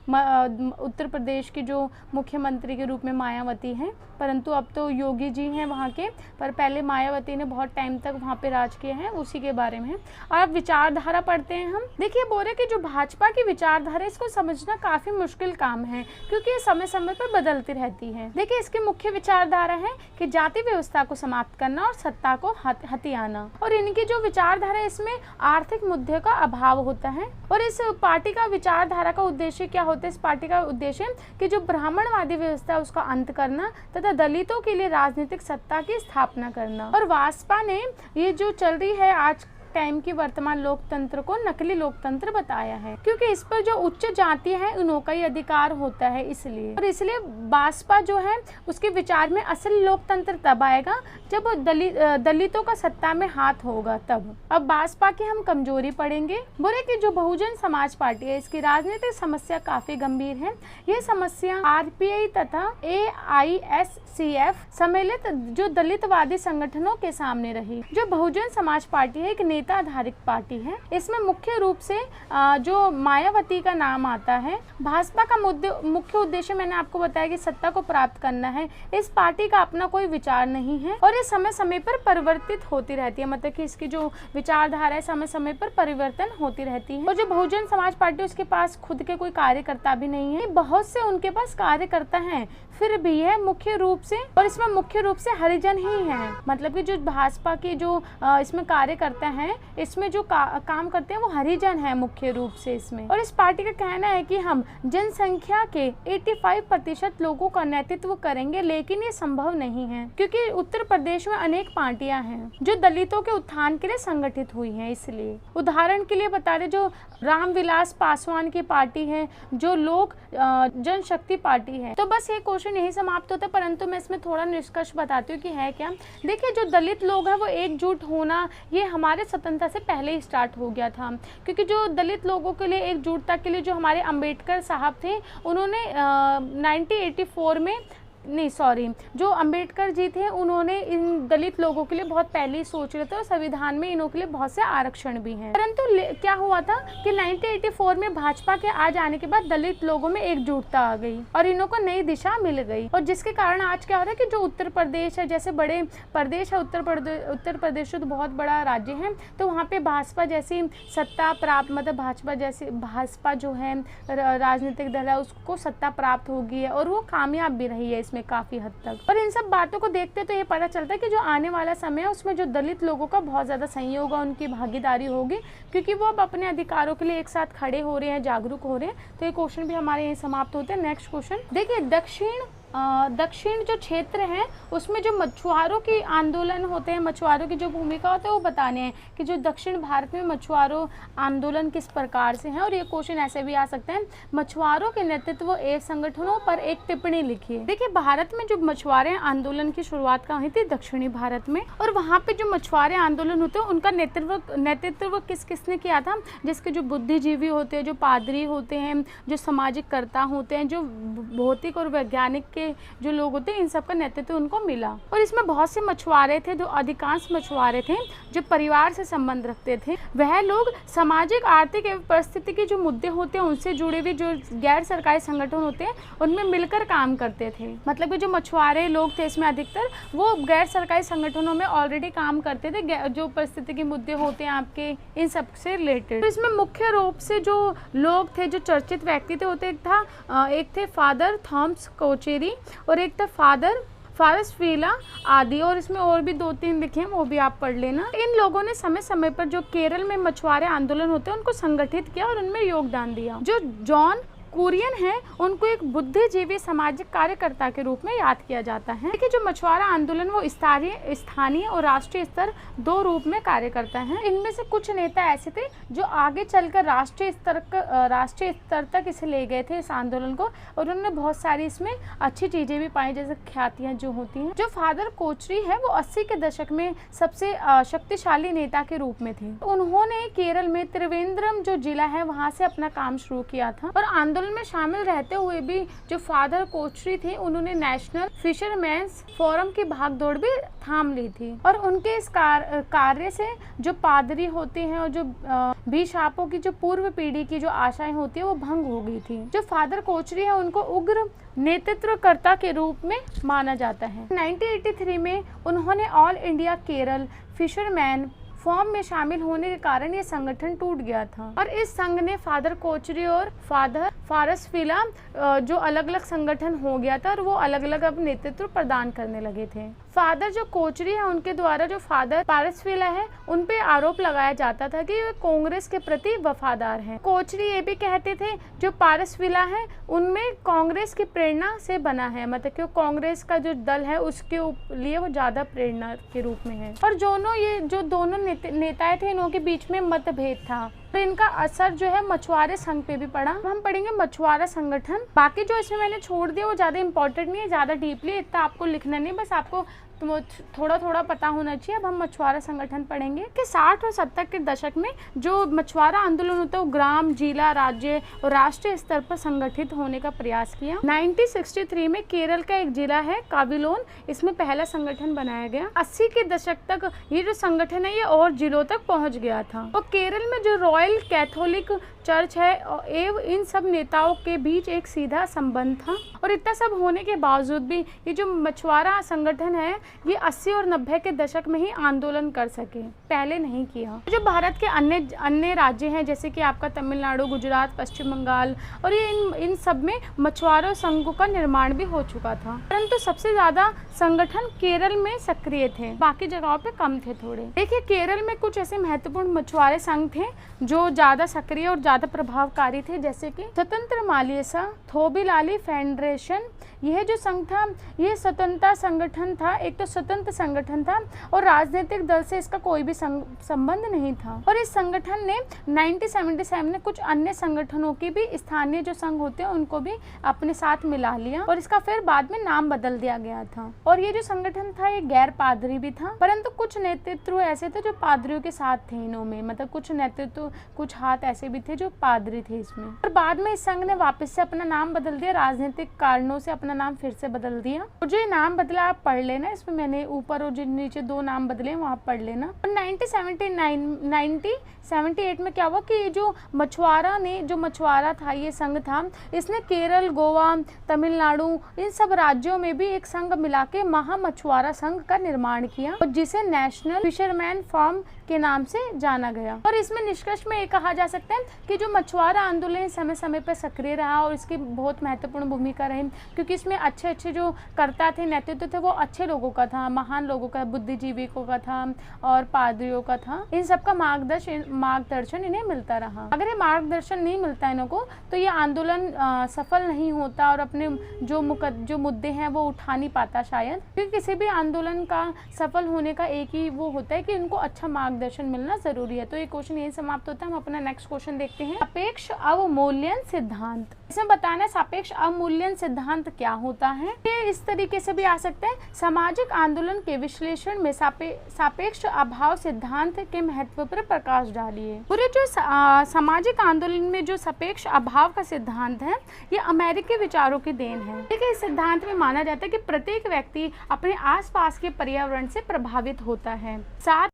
उत्तर प्रदेश की जो मुख्यमंत्री के रूप में मायावती हैं, परंतु अब तो योगी जी हैं वहाँ के, पर पहले मायावती ने बहुत टाइम तक वहाँ पे राज किया है, उसी के बारे में। और अब विचारधारा पढ़ते हैं हम। देखिए बोल रहे कि जो भाजपा की विचारधारा इसको समझना काफ़ी मुश्किल काम है क्योंकि ये समय समय पर बदलती रहती है। देखिए इसकी मुख्य विचारधारा है कि जाति व्यवस्था को समाप्त करना और सत्ता को हथियाना। और इनकी जो विचारधारा इसमें आर्थिक मुद्दे का अभाव होता है। और इस पार्टी का विचारधारा का उद्देश्य क्या होता है, इस पार्टी का उद्देश्य कि जो ब्राह्मणवादी व्यवस्था है उसका अंत करना तथा दलितों के लिए राजनीतिक सत्ता की स्थापना करना। और वाजपा ने ये जो चल रही है आज टाइम की वर्तमान लोकतंत्र को नकली लोकतंत्र बताया है, क्योंकि इस पर जो उच्च जाति है उन्हों का ही अधिकार होता है इसलिए। और इसलिए भाजपा जो है उसके विचार में असली लोकतंत्र तब आएगा जब दलितों का सत्ता में हाथ होगा तब। अब भाजपा की हम कमजोरी पढ़ेंगे। बोले कि जो बहुजन समाज पार्टी है इसकी राजनीतिक समस्या काफी गंभीर है। ये समस्या RPI तथा AISCF सम्मिलित जो दलितवादी संगठनों के सामने रही। जो बहुजन समाज पार्टी है एक नेता आधारित पार्टी है। इसमें मुख्य रूप से जो मायावती का नाम आता है। भाजपा का मुख्य उद्देश्य मैंने आपको बताया कि सत्ता को प्राप्त करना है। इस पार्टी का अपना कोई विचार नहीं है और ये समय समय पर परिवर्तित होती रहती है, मतलब कि इसकी जो विचारधारा है समय समय पर परिवर्तन होती रहती है। और जो बहुजन समाज पार्टी उसके पास खुद के कोई कार्यकर्ता भी नहीं है, बहुत से उनके पास कार्यकर्ता हैं, फिर भी यह मुख्य रूप से और इसमें मुख्य रूप से हरिजन ही हैं। मतलब कि जो भाजपा की जो इसमें कार्यकर्ता हैं इसमें जो काम करते हैं वो हरिजन है मुख्य रूप से इसमें। और इस पार्टी का कहना है कि हम जनसंख्या के 85% लोगों का नेतृत्व करेंगे, लेकिन ये संभव नहीं है क्योंकि उत्तर प्रदेश में अनेक पार्टियां हैं जो दलितों के उत्थान के लिए संगठित हुई हैं। इसलिए उदाहरण के लिए बता रहे, जो रामविलास पासवान की पार्टी है, जो लोक जनशक्ति पार्टी है। तो बस ये क्वेश्चन यही समाप्त होता है, परंतु मैं इसमें थोड़ा निष्कर्ष बताती हूँ कि है क्या। देखिए जो दलित लोग हैं वो एकजुट होना ये हमारे स्वतंत्रता से पहले ही स्टार्ट हो गया था, क्योंकि जो दलित लोगों के लिए एकजुटता के लिए जो हमारे अंबेडकर साहब थे उन्होंने 1984 में जो अंबेडकर जी थे उन्होंने इन दलित लोगों के लिए बहुत पहले ही सोच रहे थे और संविधान में इनों के लिए बहुत से आरक्षण भी हैं। परंतु क्या हुआ था कि 1984 में भाजपा के आ जाने के बाद दलित लोगों में एकजुटता आ गई और इनों को नई दिशा मिल गई। और जिसके कारण आज क्या हो रहा है कि जो उत्तर प्रदेश है, जैसे बड़े प्रदेश है उत्तर प्रदेश तो बहुत बड़ा राज्य है, तो वहाँ पे भाजपा जैसी सत्ता प्राप्त, मतलब भाजपा जो है राजनीतिक दल है उसको सत्ता प्राप्त हो गई है और वो कामयाब भी रही है इसमें इसमें काफ़ी हद तक। और इन सब बातों को देखते तो ये पता चलता है कि जो आने वाला समय है उसमें जो दलित लोगों का बहुत ज़्यादा सहयोग होगा, उनकी भागीदारी होगी, क्योंकि वो अब अपने अधिकारों के लिए एक साथ खड़े हो रहे हैं, जागरूक हो रहे हैं। तो ये क्वेश्चन भी हमारे यहाँ समाप्त होते हैं। नेक्स्ट क्वेश्चन देखिए, दक्षिण जो क्षेत्र है उसमें जो मछुआरों की आंदोलन होते हैं, मछुआरों की जो भूमिका होती है वो बताने हैं कि जो दक्षिण भारत में मछुआरों आंदोलन किस प्रकार से हैं। और ये क्वेश्चन ऐसे भी आ सकते हैं, मछुआरों के नेतृत्व एवं संगठनों पर एक टिप्पणी लिखिए। देखिए, भारत में जो मछुआरे आंदोलन की शुरुआत कहाँ हुई थी? दक्षिणी भारत में। और वहाँ पे जो मछुआरे आंदोलन होते हैं उनका नेतृत्व किसने किया था? जिसके जो बुद्धिजीवी होते हैं, जो पादरी होते हैं, जो सामाजिक कर्ता होते हैं, जो भौतिक और वैज्ञानिक के जो लोग होते हैं, इन सब का नेतृत्व उनको मिला। और इसमें बहुत से मछुआरे थे, जो अधिकांश मछुआरे थे जो परिवार से संबंध रखते थे। वह लोग सामाजिक, आर्थिक एवं परिस्थिति के जो मुद्दे होते हैं उनसे जुड़े हुए जो गैर सरकारी संगठन होते हैं उनमें मिलकर काम करते थे। मतलब कि जो मछुआरे लोग थे इसमें अधिकतर वो गैर सरकारी संगठनों में ऑलरेडी काम करते थे, जो परिस्थिति के मुद्दे होते हैं आपके, इन सब से रिलेटेड। तो इसमें मुख्य रूप से जो लोग थे, जो चर्चित व्यक्ति थे, होते एक थे फादर थॉमस कोचेरी और एक था फादर फारसवीला आदि। और इसमें और भी 2-3 लिखे हैं, वो भी आप पढ़ लेना। इन लोगों ने समय समय पर जो केरल में मछुआरे आंदोलन होते हैं उनको संगठित किया और उनमें योगदान दिया। जो जॉन कुरियन है उनको एक बुद्धिजीवी सामाजिक कार्यकर्ता के रूप में याद किया जाता है। देखिए, जो मछुआरा आंदोलन वो स्थानीय और राष्ट्रीय स्तर 2 रूप में कार्य करता है। इनमें से कुछ नेता ऐसे थे जो आगे चलकर राष्ट्रीय स्तर तक इसे ले गए थे, इस आंदोलन को, और उन्होंने बहुत सारी इसमें अच्छी चीजें भी पाई, जैसे ख्यातियां जो होती हैं। जो फादर कोचरी है वो 80 के दशक में सबसे शक्तिशाली नेता के रूप में थे। उन्होंने केरल में त्रिवेंद्रम जो जिला है वहां से अपना काम शुरू किया था। और आंदोलन में शामिल रहते हुए भी जो फादर कोचरी थे उन्होंने नेशनल फिशरमैन्स फोरम की भागदौड़ भी थाम ली थी। और उनके इस कार्य से जो पादरी होते हैं और जो बिशपों की जो पूर्व पीढ़ी की जो आशाएं होती है वो भंग हो गई थी। जो फादर कोचरी है उनको उग्र नेतृत्वकर्ता के रूप में माना जाता है। 1983 में उन्होंने all India Kerala fisherman form में शामिल होने के कारण ये संगठन टूट गया था। और इस संघ ने फादर कोचरी और फादर फारसवीला जो अलग अलग संगठन हो गया था और वो अलग अलग अब नेतृत्व प्रदान करने लगे थे। फादर जो कोचरी है उनके द्वारा जो फादर फारसवीला है उन पे आरोप लगाया जाता था कि वे कांग्रेस के प्रति वफादार हैं। कोचरी ये भी कहते थे जो पारसवीला है उनमें कांग्रेस की प्रेरणा से बना है, मतलब कि कांग्रेस का जो दल है उसके लिए वो ज्यादा प्रेरणा के रूप में है। और जो दोनों नेताएं थे इनों के बीच में मतभेद था। तो इनका असर जो है मछुआरे संघ पे भी पड़ा। हम पढ़ेंगे मछुआरा संगठन। बाकी जो इसमें मैंने छोड़ दिया वो ज्यादा इंपॉर्टेंट नहीं है, ज्यादा डीपली इतना आपको लिखना नहीं, बस आपको थोड़ा थोड़ा पता होना चाहिए। अब हम मछुआरा संगठन पढ़ेंगे कि 60 और 70 के दशक में जो मछुआरा आंदोलन होता है वो ग्राम, जिला, राज्य और राष्ट्रीय स्तर पर संगठित होने का प्रयास किया। 1963 में केरल का एक जिला है काविलोन, इसमें पहला संगठन बनाया गया। 80 के दशक तक ये जो संगठन है ये और जिलों तक पहुंच गया था। और केरल में जो रॉयल कैथोलिक चर्च है एवं इन सब नेताओं के बीच एक सीधा संबंध था। और इतना सब होने के बावजूद भी ये जो मछुआरा संगठन है ये 80 और 90 के दशक में ही आंदोलन कर सके, पहले नहीं किया। जो भारत के अन्य राज्य हैं जैसे कि आपका तमिलनाडु, गुजरात, पश्चिम बंगाल और ये इन सब में मछुआरों संघों का निर्माण भी हो चुका था, परंतु सबसे ज्यादा संगठन केरल में सक्रिय थे, बाकी जगहों पे कम थे थोड़े। देखिए, केरल में कुछ ऐसे महत्वपूर्ण मछुआरे संघ थे जो ज्यादा सक्रिय और ज्यादा प्रभावकारी थे, जैसे कि स्वतंत्र मालियसा थोबिलाली फेडरेशन। यह जो संघ था यह स्वतंत्रता संगठन था, एक तो स्वतंत्र संगठन था और राजनीतिक दल से इसका कोई भी संबंध नहीं था। और इस संगठन ने 1977 में कुछ अन्य संगठनों की भी स्थानीय जो संघ होते हैं उनको भी अपने साथ मिला लिया और इसका फिर बाद में नाम बदल दिया गया था। और ये जो संगठन था ये गैर पादरी भी था, परंतु कुछ नेतृत्व ऐसे थे जो पादरियों के साथ थे इनों में, मतलब कुछ नेतृत्व, कुछ हाथ ऐसे भी थे जो पादरी थे इसमें। और बाद में इस संघ ने वापस से अपना नाम बदल दिया, राजनीतिक कारणों से अपना नाम फिर से बदल दिया। और जो ये नाम बदला आप पढ़ लेना, इसमें मैंने ऊपर और जो नीचे 2 नाम बदले वहाँ पढ़ लेना। और 1978 में क्या हुआ कि ये जो मछुआरा था ये संघ था, इसने केरल, गोवा, तमिलनाडु इन सब राज्यों में भी एक संघ मिला के महा मछुआरा संघ का निर्माण किया और जिसे नेशनल फिशरमैन फॉर्म के नाम से जाना गया। और इसमें निष्कर्ष में ये कहा जा सकता है कि जो मछुआरा आंदोलन समय समय पर सक्रिय रहा और इसकी बहुत महत्वपूर्ण भूमिका रही, क्योंकि इसमें अच्छे अच्छे जो कर्ता थे, नेतृत्व थे, वो अच्छे लोगों का था, महान लोगों का, बुद्धिजीवियों का था और पादरियों का था। इन सबका मार्गदर्शन इन्हें मिलता रहा। अगर ये मार्गदर्शन नहीं मिलता इन्हों को तो ये आंदोलन सफल नहीं होता और अपने जो मुद्दे हैं वो उठा नहीं पाता शायद, क्योंकि किसी भी आंदोलन का सफल होने का एक ही वो होता है कि उनको अच्छा मार्गदर्शन मिलना जरूरी है। तो ये क्वेश्चन यही समाप्त होता है। हम अपना नेक्स्ट क्वेश्चन देखते हैं। सापेक्ष अवमूल्यन सिद्धांत। इसमें बताना है सापेक्ष अवमूल्यन सिद्धांत क्या होता है। ये इस तरीके से भी आ सकता है, सामाजिक आंदोलन के विश्लेषण में सापेक्ष अभाव सिद्धांत के महत्व पर प्रकाश डालिए। पूरे जो सामाजिक आंदोलन में जो सापेक्ष अभाव का सिद्धांत है, ये अमेरिकी विचारों की देन है। देखिए, इस सिद्धांत में माना जाता है कि प्रत्येक व्यक्ति अपने आसपास के पर्यावरण से प्रभावित होता है, साथ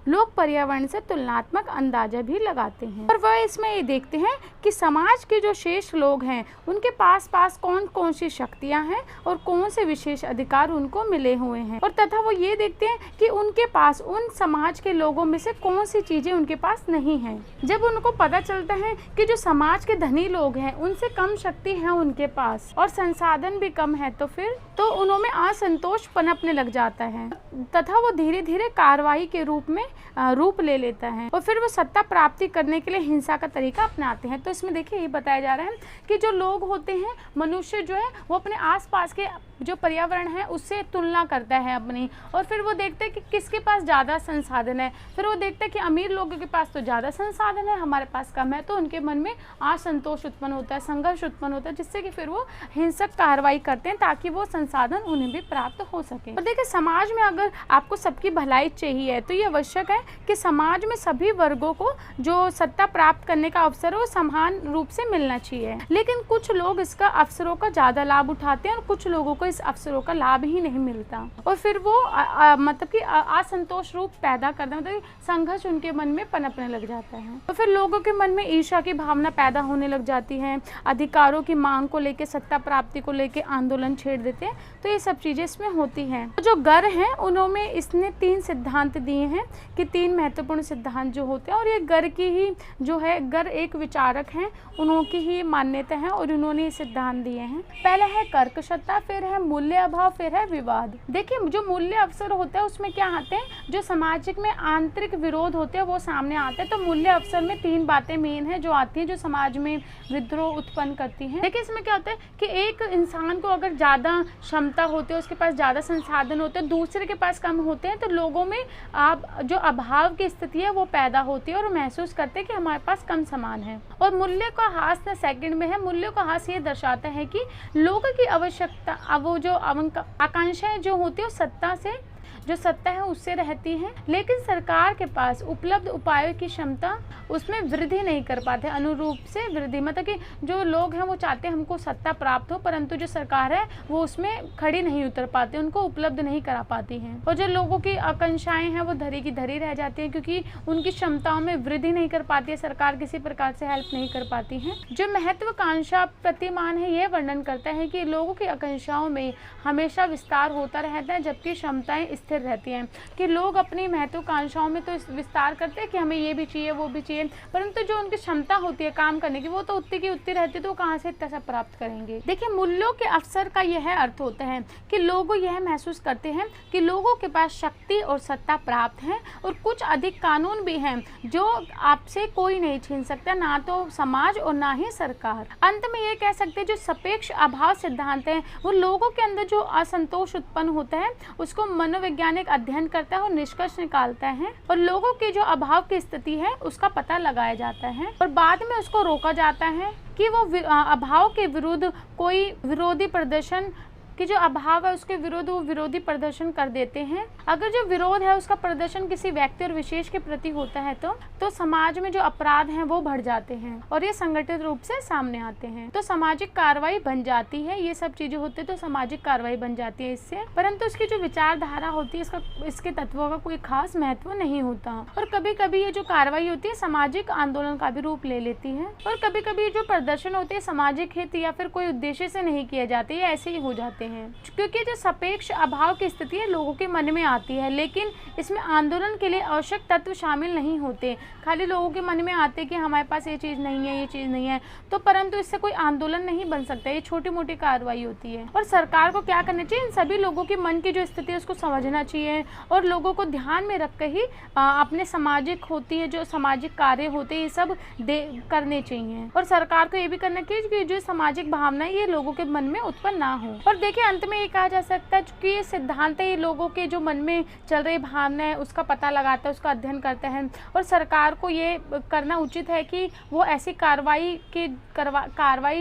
लोग पर्यावरण से तुलनात्मक अंदाजा भी लगाते हैं और वह इसमें ये देखते हैं कि समाज के जो शेष लोग हैं उनके पास कौन कौन सी शक्तियां हैं और कौन से विशेष अधिकार उनको मिले हुए हैं, और तथा वो ये देखते हैं कि उनके पास उन समाज के लोगों में से कौन सी चीजें उनके पास नहीं हैं। जब उनको पता चलता है कि जो समाज के धनी लोग हैं उनसे कम शक्ति है उनके पास और संसाधन भी कम है, तो फिर उनमें असंतोष पनपने लग जाता है तथा वो धीरे धीरे कार्रवाई के रूप ले लेता है और फिर वो सत्ता प्राप्ति करने के लिए हिंसा का तरीका अपनाते हैं। तो इसमें देखिए ये बताया जा रहा है कि जो लोग होते हैं, मनुष्य जो है वो अपने आसपास के जो पर्यावरण है उससे तुलना करता है अपनी, और फिर वो देखते हैं कि किसके पास ज़्यादा संसाधन है। फिर वो देखते हैं कि अमीर लोगों के पास तो ज़्यादा संसाधन है, हमारे पास कम है, तो उनके मन में असंतोष उत्पन्न होता है, संघर्ष उत्पन्न होता है, जिससे कि फिर वो हिंसक कार्रवाई करते हैं ताकि वो संसाधन उन्हें भी प्राप्त हो सके। और देखिए, समाज में अगर आपको सबकी भलाई चाहिए तो ये आवश्यक है कि समाज में सभी वर्गों को जो सत्ता प्राप्त करने का अवसर हो समान रूप से मिलना चाहिए। लेकिन कुछ लोग इसका अवसरों का ज़्यादा लाभ उठाते हैं और कुछ लोगों को इस अवसरों का लाभ ही नहीं मिलता, और फिर वो मतलब कि असंतोष रूप पैदा करते हैं, मतलब संघर्ष उनके मन में पनपने लग जाता है। तो फिर लोगों के मन में ईर्ष्या की भावना पैदा होने लग जाती है, अधिकारों की मांग को लेकर, सत्ता प्राप्ति को लेकर आंदोलन छेड़ देते हैं। तो ये सब चीज़ें इसमें होती हैं। तो जो गर हैं उन्होंने इसने 3 सिद्धांत दिए हैं कि 3 महत्वपूर्ण सिद्धांत जो होते हैं, और ये गर की ही जो है, गर एक विचारक हैं, उनकी ही मान्यता है और उन्होंने ये सिद्धांत दिए हैं। पहला है कर्कशता, फिर है मूल्य अभाव, फिर है विवाद। देखिए, जो मूल्य अवसर होता है उसमें क्या आते हैं, जो सामाजिक में आंतरिक विरोध होते हैं वो सामने आते हैं। तो मूल्य अवसर में 3 बातें मेन है जो आती हैं, जो समाज में विद्रोह उत्पन्न करती हैं। देखिए, इसमें क्या होता है कि एक इंसान को अगर ज़्यादा क्षमता होती है, उसके पास ज़्यादा संसाधन होते हैं, दूसरे के पास कम होते हैं, तो लोगों में जो अभाव की स्थिति है वो पैदा होती है और महसूस करते हैं कि हमारे पास कम सामान है। और मूल्य का ह्रास सेकंड में है। मूल्य का ह्रास ये दर्शाता है कि लोगों की आवश्यकता, वो जो आकांक्षाएं जो होती है सत्ता से, जो सत्ता है उससे रहती है, लेकिन सरकार के पास उपलब्ध उपायों की क्षमता उसमें वृद्धि नहीं कर पाते, अनुरूप से वृद्धि, मतलब कि जो लोग हैं वो चाहते हैं हमको सत्ता प्राप्त हो, परंतु जो सरकार है वो उसमें खड़ी नहीं उतर पाती, उनको उपलब्ध नहीं करा पाती हैं। और जो लोगों की आकांक्षाएं हैं वो धरी की धरी रह जाती हैं, क्योंकि उनकी क्षमताओं में वृद्धि नहीं कर पाती है, सरकार किसी प्रकार से हेल्प नहीं कर पाती है। जो महत्वाकांक्षा प्रतिमान है ये वर्णन करता है कि लोगों की आकांक्षाओं में हमेशा विस्तार होता रहता है, जबकि क्षमताएं स्थिर रहती हैं। कि लोग अपनी महत्वाकांक्षाओं में तो विस्तार करते हैं कि हमें ये भी चाहिए वो भी चाहिए, परंतु जो उनकी क्षमता होती है काम करने की वो तो उतनी की उतनी रहती है, तो कहाँ से इतना सब प्राप्त करेंगे। देखिए, मूल्यों के अवसर का यह अर्थ होता है कि लोग यह महसूस करते हैं कि लोगों के पास शक्ति और सत्ता प्राप्त है और कुछ अधिक कानून भी हैं जो आपसे कोई नहीं छीन सकता, ना तो समाज और ना ही सरकार। अंत में ये कह सकते हैं जो सापेक्ष अभाव सिद्धांत है वो लोगों के अंदर जो असंतोष उत्पन्न होता है उसको मनोवैज्ञानिक अध्ययन करता है और निष्कर्ष निकालता है, और लोगों की जो अभाव की स्थिति है उसका पता लगाया जाता है और बाद में उसको रोका जाता है कि वो अभाव के विरुद्ध कोई विरोधी प्रदर्शन कि जो अभाव है उसके विरोध वो विरोधी प्रदर्शन कर देते हैं। अगर जो विरोध है उसका प्रदर्शन किसी व्यक्ति और विशेष के प्रति होता है तो समाज में जो अपराध हैं वो बढ़ जाते हैं और ये संगठित रूप से सामने आते हैं, तो सामाजिक कार्रवाई बन जाती है। ये सब चीजें होती है तो सामाजिक कार्रवाई बन जाती है इससे, परंतु इसकी जो विचारधारा होती है इसके तत्वों का कोई खास महत्व नहीं होता। और कभी कभी ये जो कार्रवाई होती है सामाजिक आंदोलन का भी रूप ले लेती है, और कभी कभी जो प्रदर्शन होते हैं सामाजिक हित या फिर कोई उद्देश्य से नहीं किए जाते, ये ऐसे ही हो जाते हैं। हैं, क्योंकि जो सापेक्ष अभाव की स्थिति है लोगों के मन में आती है, लेकिन इसमें आंदोलन के लिए आवश्यक तत्व शामिल नहीं होते। खाली लोगों के मन में आते कि हमारे पास ये चीज़ नहीं है, ये चीज़ नहीं है, तो परंतु इससे कोई आंदोलन नहीं बन सकता। ये छोटी मोटी कार्रवाई होती है। और सरकार को क्या करना चाहिए, इन सभी लोगों के मन की जो स्थिति है उसको समझना चाहिए और लोगों को ध्यान में रख कर ही अपने सामाजिक होती है, जो सामाजिक कार्य होते हैं, ये सब करने चाहिए। और सरकार को ये भी करना चाहिए कि जो सामाजिक भावनाएं ये लोगों के मन में उत्पन्न ना हो। और देखिए, अंत में ये कहा जा सकता है कि ये सिद्धांत ये लोगों के जो मन में चल रही भावना है उसका पता लगाता है, उसका अध्ययन करता है। और सरकार को ये करना उचित है कि वो ऐसी कार्रवाई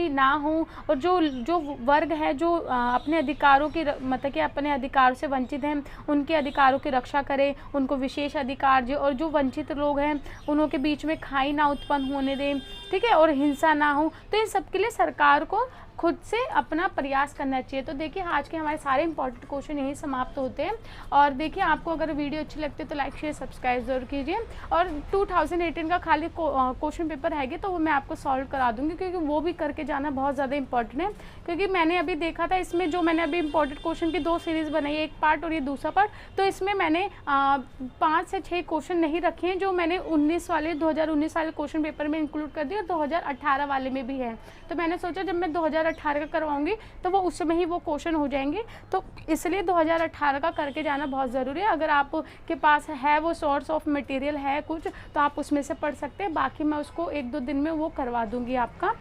ना हो, और जो वर्ग है जो अपने अधिकारों की मतलब कि अपने अधिकार से वंचित हैं, उनके अधिकारों की रक्षा करे, उनको विशेष अधिकार जो, और जो वंचित लोग हैं उनके बीच में खाई ना उत्पन्न होने दें, ठीक है, और हिंसा ना हो। तो इन सब के लिए सरकार को खुद से अपना प्रयास करना चाहिए। तो देखिए, आज के हमारे सारे इंपॉर्टेंट क्वेश्चन यही समाप्त होते हैं। और देखिए, आपको अगर वीडियो अच्छी लगती है तो लाइक शेयर सब्सक्राइब जरूर कीजिए। और 2018 का खाली क्वेश्चन पेपर है तो वो मैं आपको सॉल्व करा दूंगी, क्योंकि वो भी करके जाना बहुत ज़्यादा इंपॉर्टेंट है। क्योंकि मैंने अभी देखा था, इसमें जो मैंने अभी इंपॉर्टेंट क्वेश्चन की 2 सीरीज़ बनाई है, एक पार्ट और ये दूसरा पार्ट, तो इसमें मैंने 5 से 6 क्वेश्चन नहीं रखे हैं जो मैंने 2019 वाले क्वेश्चन पेपर में इंक्लूड कर दिया, और 2018 वाले में भी है। तो मैंने सोचा जब मैं 2018 का करवाऊंगी तो वो उसमें ही वो क्वेश्चन हो जाएंगे, तो इसलिए 2018 का करके जाना बहुत ज़रूरी है। अगर आपके पास है वो सोर्स ऑफ मटेरियल है कुछ, तो आप उसमें से पढ़ सकते हैं। बाकी मैं उसको 1-2 दिन में वो करवा दूंगी आपका।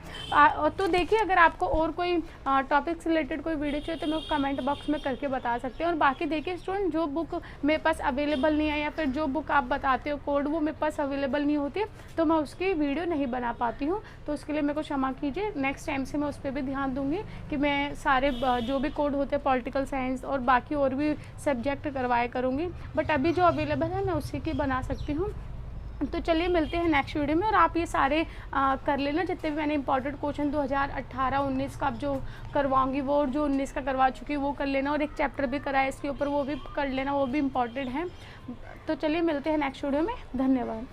तो देखिए, अगर आपको और कोई टॉपिक से रिलेटेड कोई वीडियो चाहिए तो मैं कमेंट बॉक्स में करके बता सकते हैं। और बाकी देखिए स्टूडेंट, जो बुक मेरे पास अवेलेबल नहीं है या फिर जो बुक आप बताते हो कोड वो मेरे पास अवेलेबल नहीं होती, तो मैं उसकी वीडियो नहीं बना पाती हूँ, तो उसके लिए मेरे को क्षमा कीजिए। नेक्स्ट टाइम से मैं उस पर भी ध्यान दूंगी कि मैं सारे जो भी कोड होते हैं पॉलिटिकल साइंस और बाकी और भी सब्जेक्ट करवाया करूँगी, बट अभी जो अवेलेबल है मैं उसी की बना सकती हूँ। तो चलिए मिलते हैं नेक्स्ट वीडियो में। और आप ये सारे कर लेना, जितने भी मैंने इंपॉर्टेंट क्वेश्चन 2018-19 का अब जो करवाऊंगी वो, और जो 19 का करवा चुकी वो कर लेना, और एक चैप्टर भी कराया इसके ऊपर वो भी कर लेना, वो भी इम्पॉर्टेंट है। तो चलिए मिलते हैं नेक्स्ट वीडियो में। धन्यवाद।